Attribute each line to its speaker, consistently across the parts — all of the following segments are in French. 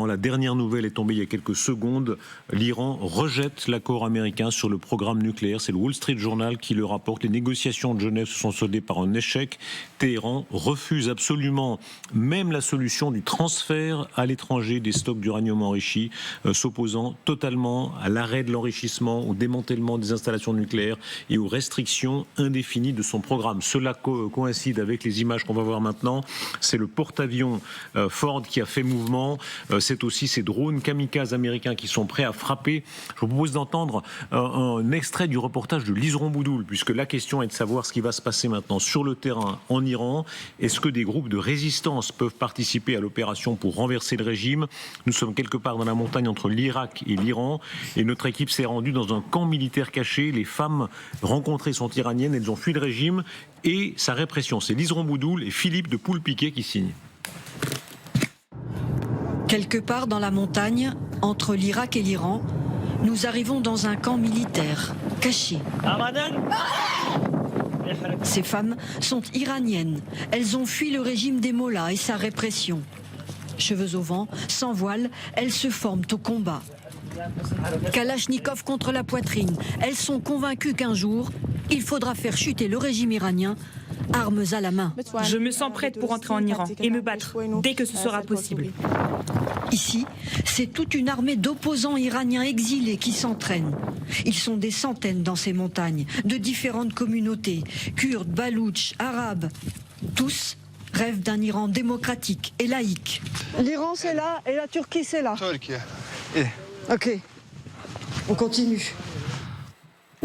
Speaker 1: La dernière nouvelle est tombée il y a quelques secondes. L'Iran rejette l'accord américain sur le programme nucléaire. C'est le Wall Street Journal qui le rapporte. Les négociations de Genève se sont soldées par un échec. Téhéran refuse absolument même la solution du transfert à l'étranger des stocks d'uranium enrichi, s'opposant totalement à l'arrêt de l'enrichissement, au démantèlement des installations nucléaires et aux restrictions indéfinies de son programme. Cela coïncide avec les images qu'on va voir maintenant. C'est le porte-avions Ford qui a fait mouvement. C'est aussi ces drones kamikazes américains qui sont prêts à frapper. Je vous propose d'entendre un extrait du reportage de Lise Romboudoul, puisque la question est de savoir ce qui va se passer maintenant sur le terrain en Iran. Est-ce que des groupes de résistance peuvent participer à l'opération pour renverser le régime? Nous sommes quelque part dans la montagne entre l'Irak et l'Iran, et notre équipe s'est rendue dans un camp militaire caché. Les femmes rencontrées sont iraniennes, elles ont fui le régime et sa répression. C'est Lise Romboudoul et Philippe de Poulpiquet qui signent.
Speaker 2: Quelque part dans la montagne, entre l'Irak et l'Iran, nous arrivons dans un camp militaire, caché. Ces femmes sont iraniennes. Elles ont fui le régime des mollahs et sa répression. Cheveux au vent, sans voile, elles se forment au combat. Kalachnikov contre la poitrine. Elles sont convaincues qu'un jour, il faudra faire chuter le régime iranien, armes à la main.
Speaker 3: Je me sens prête pour entrer en Iran et me battre dès que ce sera possible.
Speaker 2: Ici, c'est toute une armée d'opposants iraniens exilés qui s'entraînent. Ils sont des centaines dans ces montagnes, de différentes communautés, kurdes, baloutches, arabes. Tous rêvent d'un Iran démocratique et laïque.
Speaker 4: L'Iran c'est là et la Turquie c'est là. Ok, on continue.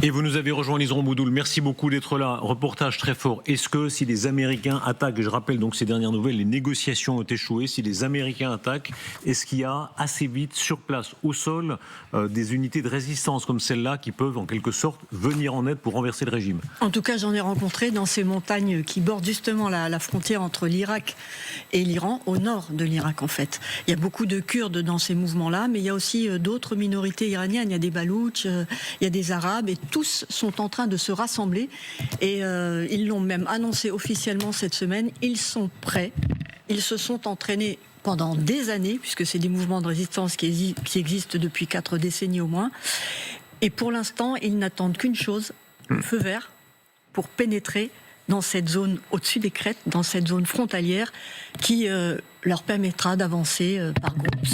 Speaker 1: Et vous nous avez rejoint, Lise Romboudoul. Merci beaucoup d'être là. Reportage très fort. Est-ce que si les Américains attaquent, je rappelle donc ces dernières nouvelles, les négociations ont échoué, si les Américains attaquent, est-ce qu'il y a assez vite sur place, au sol, des unités de résistance comme celle-là qui peuvent en quelque sorte venir en aide pour renverser le régime?
Speaker 2: En tout cas, j'en ai rencontré dans ces montagnes qui bordent justement la frontière entre l'Irak et l'Iran, au nord de l'Irak en fait. Il y a beaucoup de Kurdes dans ces mouvements-là, mais il y a aussi d'autres minorités iraniennes. Il y a des Baloutches, il y a des Arabes, et tous sont en train de se rassembler et ils l'ont même annoncé officiellement cette semaine. Ils sont prêts, ils se sont entraînés pendant des années, puisque c'est des mouvements de résistance qui existent depuis 4 décennies au moins. Et pour l'instant, ils n'attendent qu'une chose, le feu vert, pour pénétrer dans cette zone au-dessus des crêtes, dans cette zone frontalière qui leur permettra d'avancer par groupe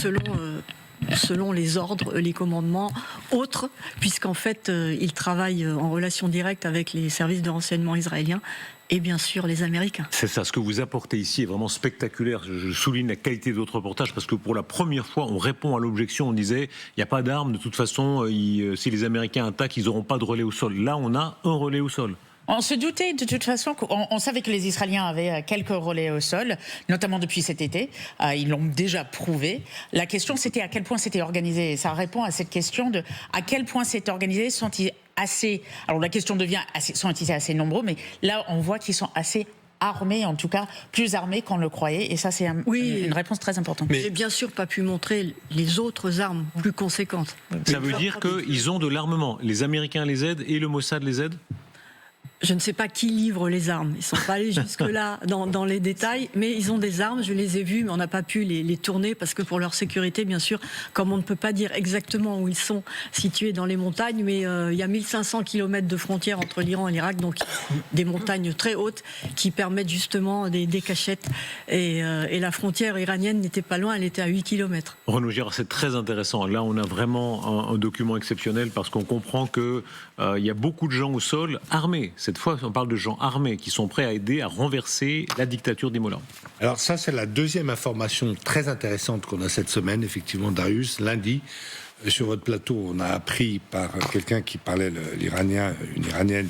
Speaker 2: selon les ordres, les commandements autres, puisqu'en fait, ils travaillent en relation directe avec les services de renseignement israéliens et bien sûr les Américains. C'est ça, ce que vous apportez ici est vraiment spectaculaire. Je souligne la qualité de votre reportage parce que pour la première fois, on répond à l'objection. On disait, il n'y a pas d'armes, de toute façon, si les Américains attaquent, ils n'auront pas de relais au sol. Là, on a un relais au sol.
Speaker 5: On se doutait de toute façon, on savait que les Israéliens avaient quelques relais au sol, notamment depuis cet été. Ils l'ont déjà prouvé. La question, c'était à quel point c'était organisé. Et ça répond à cette question de à quel point c'est organisé. Sont-ils assez... Alors la question devient, sont-ils assez nombreux? Mais là, on voit qu'ils sont assez armés, en tout cas plus armés qu'on le croyait. Et ça, c'est une réponse très importante.
Speaker 2: Mais j'ai bien sûr pas pu montrer les autres armes plus conséquentes.
Speaker 1: Ça veut dire qu'ils ont de l'armement. Les Américains les aident et le Mossad les aide?
Speaker 2: Je ne sais pas qui livre les armes. Ils ne sont pas allés jusque-là dans les détails, mais ils ont des armes, je les ai vues, mais on n'a pas pu les tourner parce que pour leur sécurité, bien sûr, comme on ne peut pas dire exactement où ils sont situés dans les montagnes, mais il y a 1500 km de frontière entre l'Iran et l'Irak, donc des montagnes très hautes qui permettent justement des cachettes. Et la frontière iranienne n'était pas loin, elle était à 8 km.
Speaker 1: Renaud Girard, c'est très intéressant. Là, on a vraiment un document exceptionnel parce qu'on comprend qu'il y a beaucoup de gens au sol armés. Cette fois, on parle de gens armés qui sont prêts à aider à renverser la dictature des mollahs.
Speaker 6: Alors ça, c'est la deuxième information très intéressante qu'on a cette semaine, effectivement, Darius. Lundi, sur votre plateau, on a appris par quelqu'un qui parlait l'iranien, une iranienne,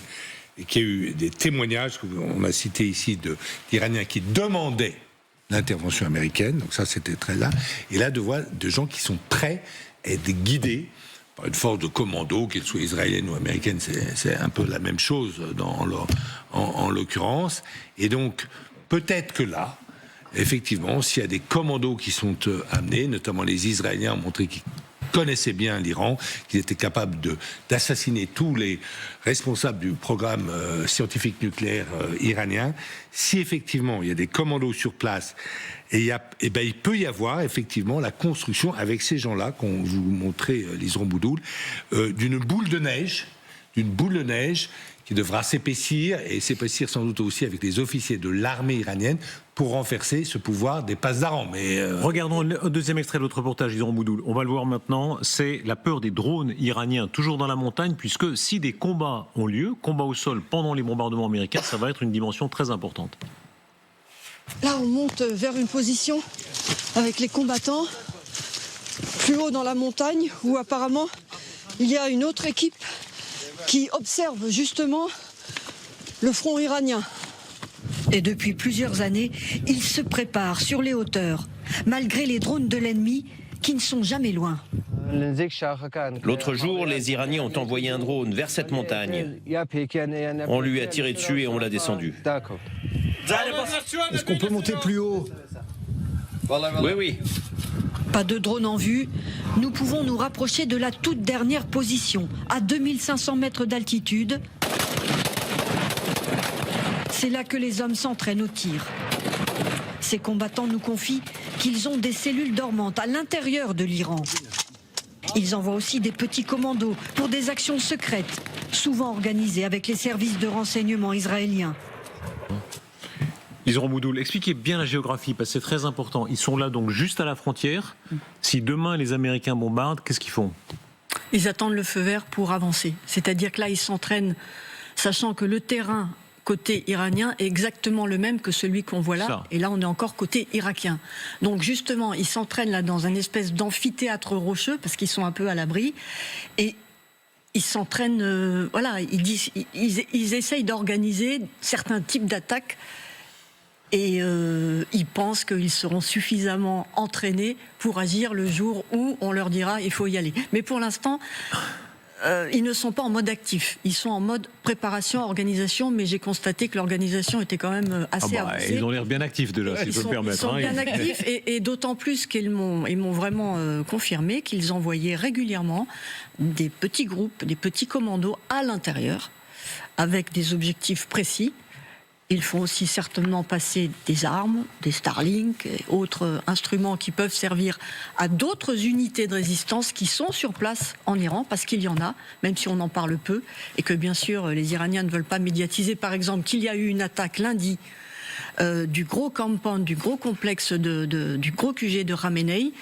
Speaker 6: et qui a eu des témoignages, on a cité ici, d'Iraniens qui demandaient l'intervention américaine. Donc ça, c'était très là. Et là, de voir de gens qui sont prêts à être guidés par une force de commando, qu'elle soit israélienne ou américaine, c'est un peu la même chose en l'occurrence. Et donc, peut-être que là, effectivement, s'il y a des commandos qui sont amenés, notamment les Israéliens ont montré qu'ils connaissaient bien l'Iran, qu'ils étaient capables d'assassiner tous les responsables du programme scientifique nucléaire iranien. Si effectivement il y a des commandos sur place, il peut y avoir effectivement la construction avec ces gens-là, qu'on vous montrait Liseron Boudoul, d'une boule de neige qui devra s'épaissir, et s'épaissir sans doute aussi avec les officiers de l'armée iranienne pour renforcer ce pouvoir des passes d'Aran.
Speaker 1: Regardons le deuxième extrait de votre reportage, Liseron Boudoul. On va le voir maintenant. C'est la peur des drones iraniens, toujours dans la montagne, puisque si des combats ont lieu, combats au sol pendant les bombardements américains, ça va être une dimension très importante.
Speaker 4: Là, on monte vers une position avec les combattants, plus haut dans la montagne, où apparemment il y a une autre équipe qui observe justement le front iranien.
Speaker 7: Et depuis plusieurs années, ils se préparent sur les hauteurs, malgré les drones de l'ennemi qui ne sont jamais loin.
Speaker 8: L'autre jour, les Iraniens ont envoyé un drone vers cette montagne. On lui a tiré dessus et on l'a descendu.
Speaker 9: Est-ce qu'on peut monter plus haut?
Speaker 8: Oui, oui.
Speaker 7: Pas de drone en vue, nous pouvons nous rapprocher de la toute dernière position, à 2500 mètres d'altitude. C'est là que les hommes s'entraînent au tir. Ces combattants nous confient qu'ils ont des cellules dormantes à l'intérieur de l'Iran. Ils envoient aussi des petits commandos pour des actions secrètes, souvent organisées avec les services de renseignement israéliens.
Speaker 1: Liseron Boudoul, expliquez bien la géographie, parce que c'est très important. Ils sont là donc juste à la frontière. Si demain les Américains bombardent, qu'est-ce qu'ils font?
Speaker 2: Ils attendent le feu vert pour avancer. C'est-à-dire que là, ils s'entraînent, sachant que le terrain côté iranien est exactement le même que celui qu'on voit là. Ça. Et là, on est encore côté irakien. Donc justement, ils s'entraînent là dans un espèce d'amphithéâtre rocheux, parce qu'ils sont un peu à l'abri. Et ils s'entraînent, ils essayent d'organiser certains types d'attaques. Et ils pensent qu'ils seront suffisamment entraînés pour agir le jour où on leur dira il faut y aller. Mais pour l'instant, ils ne sont pas en mode actif. Ils sont en mode préparation, organisation, mais j'ai constaté que l'organisation était quand même assez avancée.
Speaker 1: Ils ont l'air bien actifs déjà, si je peux me permettre.
Speaker 2: Ils sont bien actifs, et d'autant plus qu'ils m'ont vraiment confirmé qu'ils envoyaient régulièrement des petits groupes, des petits commandos à l'intérieur, avec des objectifs précis. Ils font aussi certainement passer des armes, des Starlink et autres instruments qui peuvent servir à d'autres unités de résistance qui sont sur place en Iran, parce qu'il y en a, même si on en parle peu, et que bien sûr les Iraniens ne veulent pas médiatiser. Par exemple, qu'il y a eu une attaque lundi du gros compound, du gros complexe, du gros QG de Khamenei,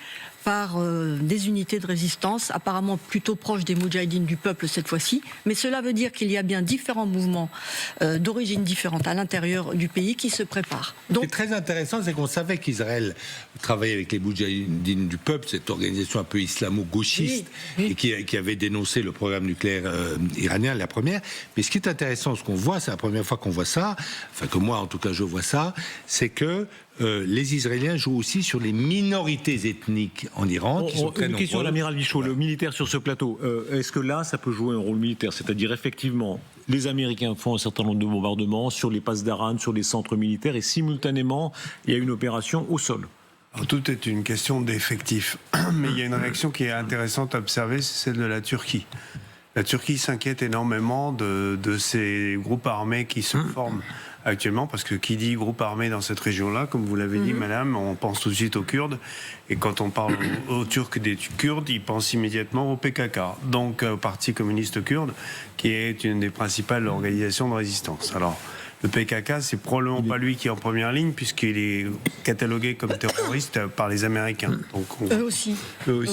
Speaker 2: par des unités de résistance, apparemment plutôt proches des Moudjahidines du peuple cette fois-ci. Mais cela veut dire qu'il y a bien différents mouvements d'origine différente à l'intérieur du pays qui se préparent.
Speaker 6: Donc, ce qui est très intéressant, c'est qu'on savait qu'Israël travaillait avec les Moudjahidines du peuple, cette organisation un peu islamo-gauchiste, et qui avait dénoncé le programme nucléaire iranien, la première. Mais ce qui est intéressant, ce qu'on voit, c'est la première fois qu'on voit ça, enfin que moi en tout cas je vois ça, c'est que les Israéliens jouent aussi sur les minorités ethniques en Iran, qui sont très nombreuses.
Speaker 1: Une question à l'amiral Michaud, le militaire sur ce plateau. Est-ce que là, ça peut jouer un rôle militaire? C'est-à-dire, effectivement, les Américains font un certain nombre de bombardements sur les passes d'Aran, sur les centres militaires, et simultanément, il y a une opération au sol.
Speaker 10: Alors, tout est une question d'effectifs. Mais il y a une réaction qui est intéressante à observer, c'est celle de la Turquie. La Turquie s'inquiète énormément de ces groupes armés qui se forment actuellement, parce que qui dit groupe armé dans cette région-là, comme vous l'avez dit, madame, on pense tout de suite aux Kurdes. Et quand on parle aux Turcs des Kurdes, ils pensent immédiatement au PKK, donc au Parti communiste kurde, qui est une des principales organisations de résistance. Alors, le PKK, c'est probablement pas lui qui est en première ligne, puisqu'il est catalogué comme terroriste par les Américains. Donc
Speaker 2: eux aussi.
Speaker 10: Eux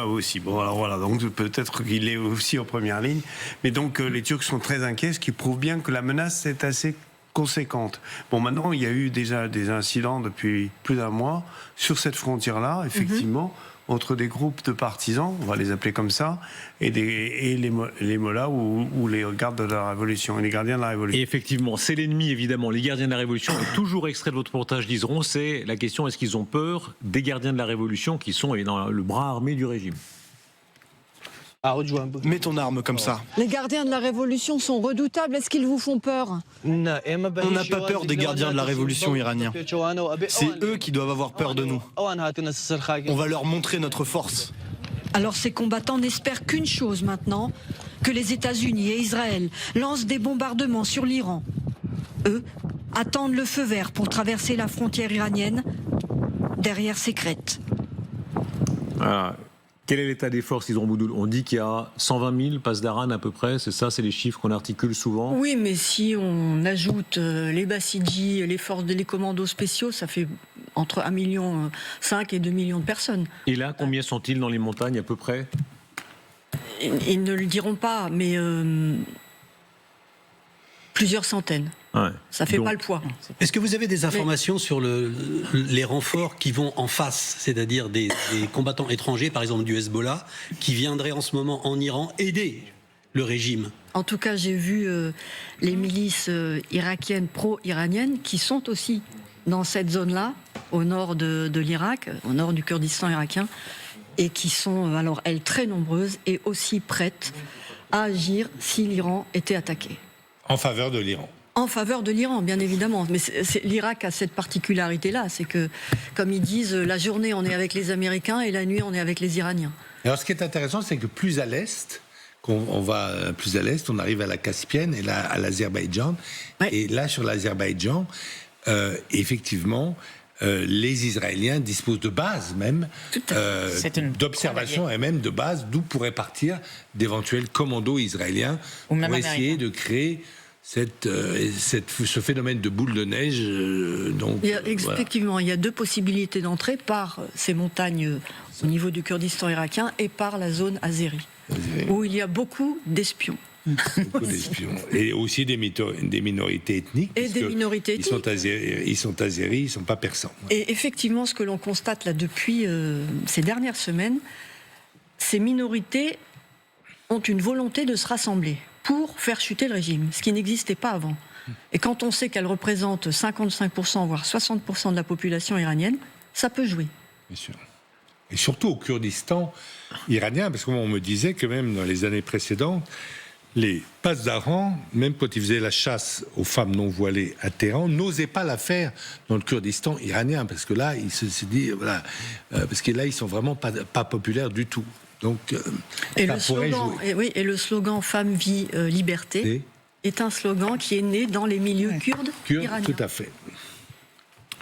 Speaker 10: aussi. Bon, alors voilà, donc peut-être qu'il est aussi en première ligne. Mais donc les Turcs sont très inquiets, ce qui prouve bien que la menace est assez conséquente. Bon, maintenant, il y a eu déjà des incidents depuis plus d'un mois sur cette frontière-là, effectivement, entre des groupes de partisans, on va les appeler comme ça, et les mollahs ou les gardes de la Révolution, et les gardiens de la Révolution.
Speaker 1: Et effectivement, c'est l'ennemi, évidemment, les gardiens de la Révolution. Et toujours extrait de votre reportage, Liseron, c'est la question, est-ce qu'ils ont peur des gardiens de la Révolution qui sont évidemment le bras armé du régime?
Speaker 9: Mets ton arme comme ça.
Speaker 4: Les gardiens de la Révolution sont redoutables. Est-ce qu'ils vous font peur?
Speaker 9: On n'a pas peur des gardiens de la révolution iraniens. C'est eux qui doivent avoir peur de nous. On va leur montrer notre force.
Speaker 7: Alors ces combattants n'espèrent qu'une chose maintenant, que les États-Unis et Israël lancent des bombardements sur l'Iran. Eux attendent le feu vert pour traverser la frontière iranienne derrière ces crêtes.
Speaker 1: Voilà. Quel est l'état des forces, Isidore Boudoul? On dit qu'il y a 120 000 Pasdaran à peu près, c'est ça, c'est les chiffres qu'on articule souvent.
Speaker 2: Oui, mais si on ajoute les Bassidji, les forces, les commandos spéciaux, ça fait entre 1,5 million et 2 millions de personnes.
Speaker 1: Et là, combien sont-ils dans les montagnes à peu près?
Speaker 2: Ils ne le diront pas, mais plusieurs centaines.
Speaker 1: Ouais.
Speaker 2: Ça fait pas le poids.
Speaker 11: Est-ce que vous avez des informations sur les renforts qui vont en face, c'est-à-dire des combattants étrangers, par exemple du Hezbollah, qui viendraient en ce moment en Iran aider le régime?
Speaker 2: En tout cas, j'ai vu les milices irakiennes pro-iraniennes qui sont aussi dans cette zone-là, au nord de l'Irak, au nord du Kurdistan irakien, et qui sont, alors elles, très nombreuses et aussi prêtes à agir si l'Iran était attaqué.
Speaker 6: En faveur de l'Iran.
Speaker 2: En faveur de l'Iran, bien évidemment. Mais l'Irak a cette particularité-là, c'est que, comme ils disent, la journée on est avec les Américains et la nuit on est avec les Iraniens.
Speaker 6: Alors ce qui est intéressant, c'est que plus à l'est, on arrive à la Caspienne et là à l'Azerbaïdjan. Ouais. Et là sur l'Azerbaïdjan, effectivement, les Israéliens disposent de bases même, d'observation et même de bases d'où pourraient partir d'éventuels commandos israéliens pour essayer de créer ce phénomène de boule de neige.
Speaker 2: Effectivement, il y a deux possibilités d'entrée, par ces montagnes au niveau du Kurdistan irakien et par la zone azérie, où il y a beaucoup d'espions.
Speaker 6: Beaucoup d'espions. Et aussi des minorités ethniques.
Speaker 2: Et des minorités ethniques.
Speaker 6: Ils sont azéris, ils ne sont pas persans.
Speaker 2: Et effectivement, ce que l'on constate là depuis ces dernières semaines, ces minorités ont une volonté de se rassembler pour faire chuter le régime, ce qui n'existait pas avant. Et quand on sait qu'elle représente 55%, voire 60% de la population iranienne, ça peut jouer.
Speaker 6: Bien sûr. Et surtout au Kurdistan iranien, parce qu'on me disait que même dans les années précédentes, les Pasdaran, même quand ils faisaient la chasse aux femmes non voilées à Téhéran, n'osaient pas la faire dans le Kurdistan iranien, parce que là, ils se dit, voilà, parce que là, ils sont vraiment pas populaires du tout. Donc,
Speaker 2: et le slogan Femme, vie, liberté est un slogan qui est né dans les milieux kurdes iraniens.
Speaker 6: Tout à fait.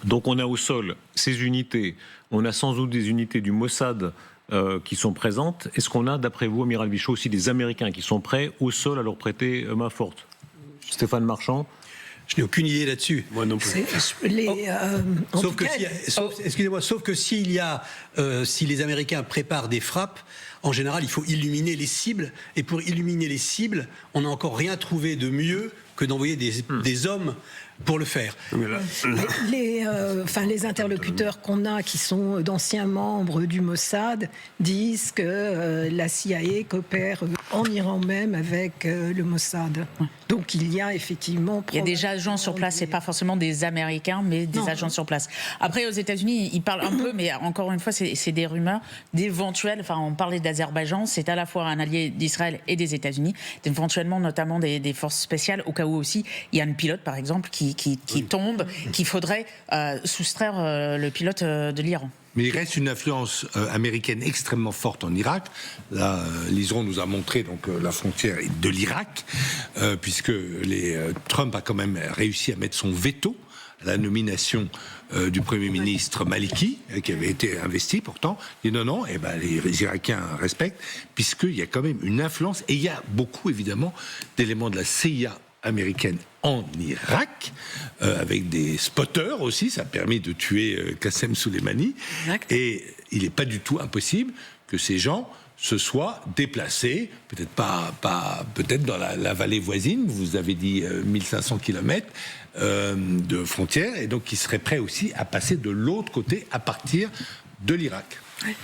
Speaker 1: Donc on a au sol ces unités, on a sans doute des unités du Mossad qui sont présentes. Est-ce qu'on a, d'après vous, Amiral Bichot, aussi des Américains qui sont prêts au sol à leur prêter main forte? Stéphane Marchand?
Speaker 11: Je n'ai aucune idée là-dessus.
Speaker 12: Moi non plus.
Speaker 11: Sauf que si les Américains préparent des frappes, en général, il faut illuminer les cibles. Et pour illuminer les cibles, on n'a encore rien trouvé de mieux que d'envoyer des hommes pour le faire.
Speaker 12: Les interlocuteurs qu'on a, qui sont d'anciens membres du Mossad, disent que la CIA coopère en Iran même avec le Mossad. Donc il y a effectivement...
Speaker 5: Il y a des agents sur place, c'est pas forcément des Américains, mais des agents sur place. Après, aux États-Unis, ils parlent un peu, mais encore une fois, c'est des rumeurs d'éventuels... Enfin, on parlait d'Azerbaïdjan, c'est à la fois un allié d'Israël et des États-Unis, éventuellement notamment des forces spéciales, au cas où aussi il y a un pilote, par exemple, qui tombe, qu'il faudrait soustraire le pilote de l'Iran.
Speaker 6: Mais il reste une influence américaine extrêmement forte en Irak. Là, Liseron nous a montré donc la frontière de l'Irak, puisque Trump a quand même réussi à mettre son veto à la nomination du Premier ministre Maliki, qui avait été investi pourtant. Il dit non, les Irakiens respectent, puisqu'il y a quand même une influence, et il y a beaucoup évidemment d'éléments de la CIA américaine en Irak, avec des spotters aussi, ça a permis de tuer Qassem Soleimani. Exact. Et il n'est pas du tout impossible que ces gens se soient déplacés, peut-être dans la vallée voisine, vous avez dit 1500 km de frontière, et donc ils seraient prêts aussi à passer de l'autre côté à partir de l'Irak.
Speaker 2: Ouais.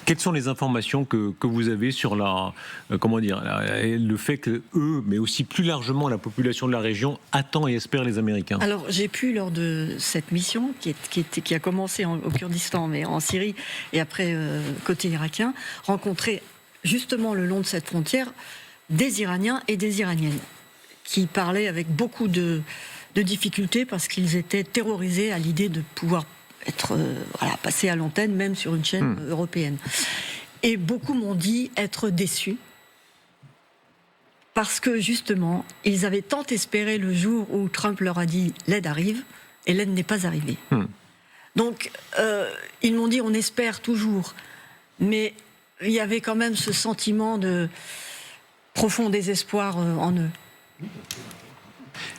Speaker 1: Quelles sont les informations que vous avez sur le fait que eux, mais aussi plus largement la population de la région, attend et espère les Américains?
Speaker 2: Alors j'ai pu, lors de cette mission qui a commencé au Kurdistan, mais en Syrie, et après côté irakien, rencontrer justement le long de cette frontière des Iraniens et des Iraniennes qui parlaient avec beaucoup de difficultés parce qu'ils étaient terrorisés à l'idée de pouvoir être passé à l'antenne, même sur une chaîne européenne. Et beaucoup m'ont dit être déçus. Parce que justement, ils avaient tant espéré le jour où Trump leur a dit « l'aide arrive », et l'aide n'est pas arrivée. Donc, ils m'ont dit « on espère toujours », mais il y avait quand même ce sentiment de profond désespoir en eux.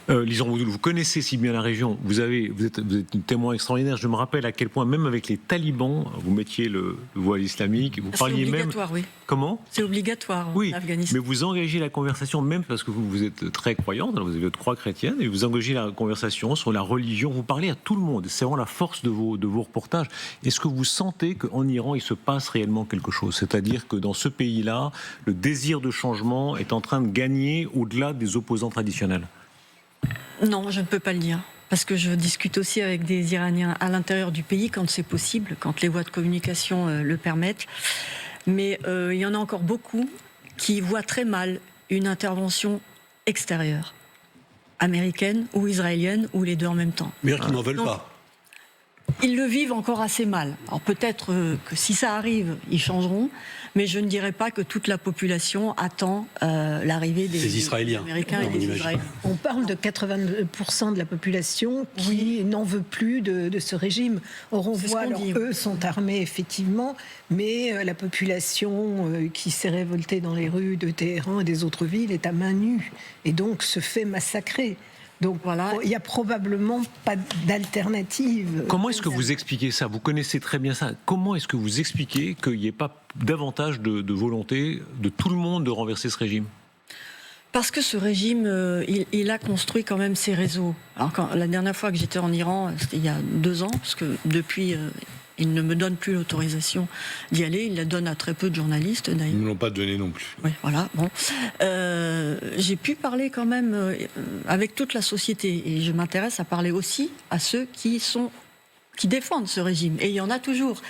Speaker 1: Lise Ramboudou, vous connaissez si bien la région, vous êtes une témoin extraordinaire. Je me rappelle à quel point, même avec les talibans, vous mettiez le voile islamique, vous parliez même...
Speaker 2: C'est obligatoire, oui.
Speaker 1: Comment ?
Speaker 2: C'est obligatoire
Speaker 1: oui,
Speaker 2: en Afghanistan.
Speaker 1: Mais vous engagez la conversation, même parce que vous êtes très croyante, vous avez votre croix chrétienne, et vous engagez la conversation sur la religion, vous parlez à tout le monde. C'est vraiment la force de vos reportages. Est-ce que vous sentez qu'en Iran, il se passe réellement quelque chose ? C'est-à-dire que dans ce pays-là, le désir de changement est en train de gagner au-delà des opposants traditionnels ?
Speaker 2: Non, je ne peux pas le dire. Parce que je discute aussi avec des Iraniens à l'intérieur du pays quand c'est possible, quand les voies de communication le permettent. Mais il y en a encore beaucoup qui voient très mal une intervention extérieure, américaine ou israélienne, ou les deux en même temps.
Speaker 11: Mais qui n'en veulent pas.
Speaker 2: Ils le vivent encore assez mal. Alors peut-être que si ça arrive, ils changeront, mais je ne dirais pas que toute la population attend l'arrivée des
Speaker 11: Israéliens.
Speaker 2: Américains et des Israéliens.
Speaker 12: On parle de 82% de la population qui n'en veut plus de ce régime. Or, on voit, alors, eux sont armés effectivement, mais la population qui s'est révoltée dans les rues de Téhéran et des autres villes est à main nue et donc se fait massacrer. Donc voilà, il n'y a probablement pas d'alternative.
Speaker 1: Comment est-ce que vous expliquez ça ? Vous connaissez très bien ça. Comment est-ce que vous expliquez qu'il n'y ait pas davantage de volonté de tout le monde de renverser ce régime ?
Speaker 2: Parce que ce régime, il a construit quand même ses réseaux. Alors la dernière fois que j'étais en Iran, c'était il y a 2 ans, parce que depuis... il ne me donne plus l'autorisation d'y aller. Il la donne à très peu de journalistes, d'ailleurs.
Speaker 6: Ils ne l'ont pas donné non plus.
Speaker 2: Oui, voilà. Bon. J'ai pu parler quand même avec toute la société. Et je m'intéresse à parler aussi à ceux qui défendent ce régime. Et il y en a toujours.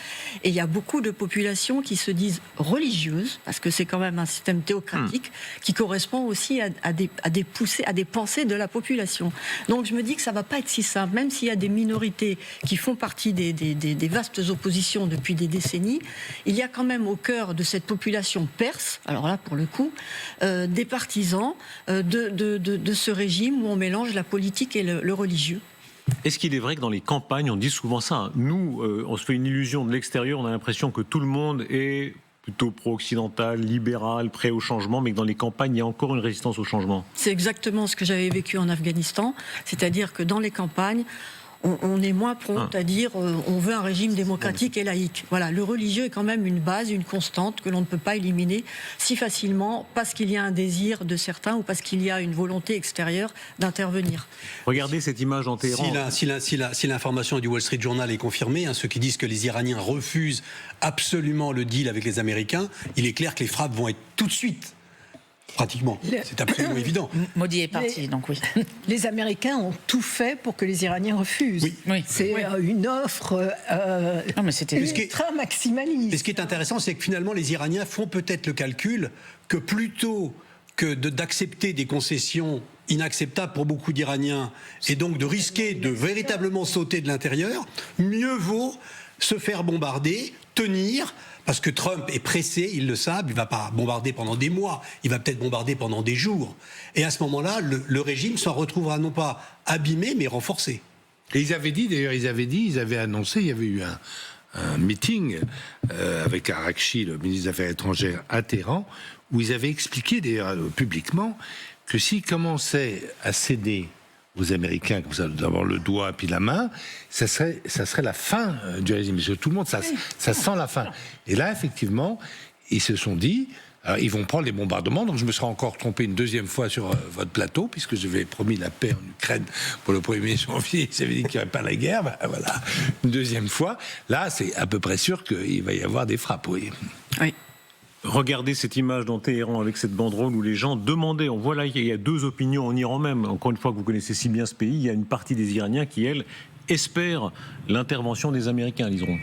Speaker 2: Et il y a beaucoup de populations qui se disent religieuses, parce que c'est quand même un système théocratique, qui correspond aussi à des poussées, à des pensées de la population. Donc je me dis que ça ne va pas être si simple, même s'il y a des minorités qui font partie des vastes oppositions depuis des décennies, il y a quand même au cœur de cette population perse, alors là pour le coup, des partisans de ce régime où on mélange la politique et le religieux.
Speaker 1: Est-ce qu'il est vrai que dans les campagnes, on dit souvent ça, nous, on se fait une illusion de l'extérieur, on a l'impression que tout le monde est plutôt pro-occidental, libéral, prêt au changement, mais que dans les campagnes, il y a encore une résistance au changement.
Speaker 2: C'est exactement ce que j'avais vécu en Afghanistan, c'est-à-dire que dans les campagnes, on est moins prompt à dire on veut un régime démocratique et laïque. Voilà, le religieux est quand même une base, une constante que l'on ne peut pas éliminer si facilement parce qu'il y a un désir de certains ou parce qu'il y a une volonté extérieure d'intervenir.
Speaker 1: Regardez cette image en Téhéran.
Speaker 11: Si l'information du Wall Street Journal est confirmée, ceux qui disent que les Iraniens refusent absolument le deal avec les Américains, il est clair que les frappes vont être tout de suite. Pratiquement. C'est absolument évident.
Speaker 5: Modi est parti, donc oui.
Speaker 12: Les Américains ont tout fait pour que les Iraniens refusent.
Speaker 11: Oui.
Speaker 12: C'est une offre ultra maximaliste.
Speaker 11: Et ce qui est intéressant, c'est que finalement, les Iraniens font peut-être le calcul que plutôt que d'accepter des concessions inacceptables pour beaucoup d'Iraniens, et donc de risquer de véritablement sauter de l'intérieur, mieux vaut se faire bombarder, tenir... Parce que Trump est pressé, ils le savent, il ne va pas bombarder pendant des mois, il va peut-être bombarder pendant des jours. Et à ce moment-là, le régime s'en retrouvera non pas abîmé, mais renforcé.
Speaker 6: Et ils avaient annoncé, il y avait eu un meeting avec Arakchi, le ministre des Affaires étrangères à Téhéran, où ils avaient expliqué d'ailleurs publiquement que s'ils commençaient à céder aux Américains, comme ça, d'avoir le doigt et puis la main, ça serait la fin du régime. Parce que tout le monde, ça sent la fin. Et là, effectivement, ils se sont dit, ils vont prendre les bombardements. Donc je me serais encore trompé une deuxième fois sur votre plateau, puisque j'avais promis la paix en Ukraine pour le 1er janvier. J'avais dit qu'il n'y aurait pas la guerre. Ben, voilà, une deuxième fois. Là, c'est à peu près sûr qu'il va y avoir des frappes, oui.
Speaker 2: Oui.
Speaker 1: Regardez cette image dans Téhéran avec cette banderole où les gens demandaient, on voit là, il y a 2 opinions en Iran même. Encore une fois, que vous connaissez si bien ce pays, il y a une partie des Iraniens qui, elle, espèrent l'intervention des Américains, Liseron.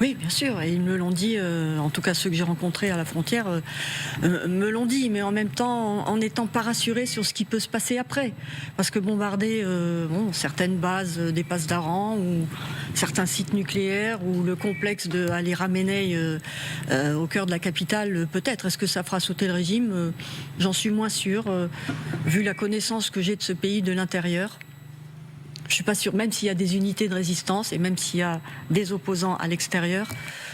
Speaker 2: Oui, bien sûr, et ils me l'ont dit, en tout cas ceux que j'ai rencontrés à la frontière me l'ont dit, mais en même temps en n'étant pas rassurés sur ce qui peut se passer après. Parce que bombarder certaines bases, des passes d'Aran, ou certains sites nucléaires, ou le complexe de Ali Khamenei au cœur de la capitale, peut-être. Est-ce que ça fera sauter le régime? J'en suis moins sûre, vu la connaissance que j'ai de ce pays de l'intérieur. Je ne suis pas sûre, même s'il y a des unités de résistance et même s'il y a des opposants à l'extérieur,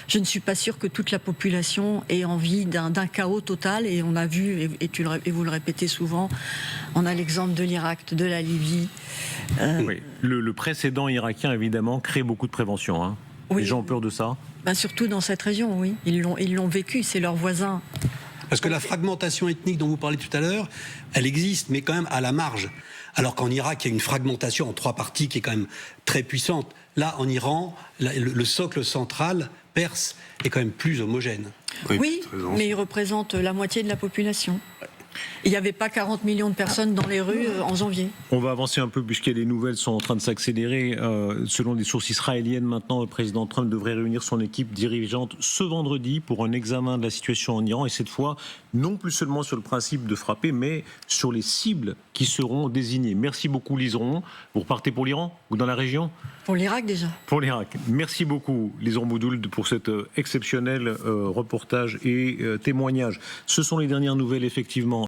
Speaker 2: je ne suis pas sûre que toute la population ait envie d'un chaos total. Et on a vu, et vous le répétez souvent, on a l'exemple de l'Irak, de la Libye.
Speaker 1: Oui. Le précédent irakien, évidemment, crée beaucoup de prévention. Hein.
Speaker 2: Oui.
Speaker 1: Les gens ont peur de ça?
Speaker 2: Surtout dans cette région, oui. Ils l'ont vécu, c'est leurs voisins.
Speaker 11: Parce que la fragmentation ethnique dont vous parlez tout à l'heure, elle existe, mais quand même à la marge. Alors qu'en Irak, il y a une fragmentation en 3 parties qui est quand même très puissante. Là, en Iran, le socle central perse est quand même plus homogène.
Speaker 2: Oui, mais il représente la moitié de la population. Il n'y avait pas 40 millions de personnes dans les rues en janvier.
Speaker 1: On va avancer un peu puisque les nouvelles sont en train de s'accélérer. Selon des sources israéliennes, maintenant, le président Trump devrait réunir son équipe dirigeante ce vendredi pour un examen de la situation en Iran. Et cette fois, non plus seulement sur le principe de frapper, mais sur les cibles qui seront désignées. Merci beaucoup, Liseron. Vous repartez pour l'Iran ou dans la région?
Speaker 2: Pour l'Irak déjà.
Speaker 1: Pour l'Irak. Merci beaucoup, Liseron Boudould, pour cet exceptionnel reportage et témoignage. Ce sont les dernières nouvelles, effectivement.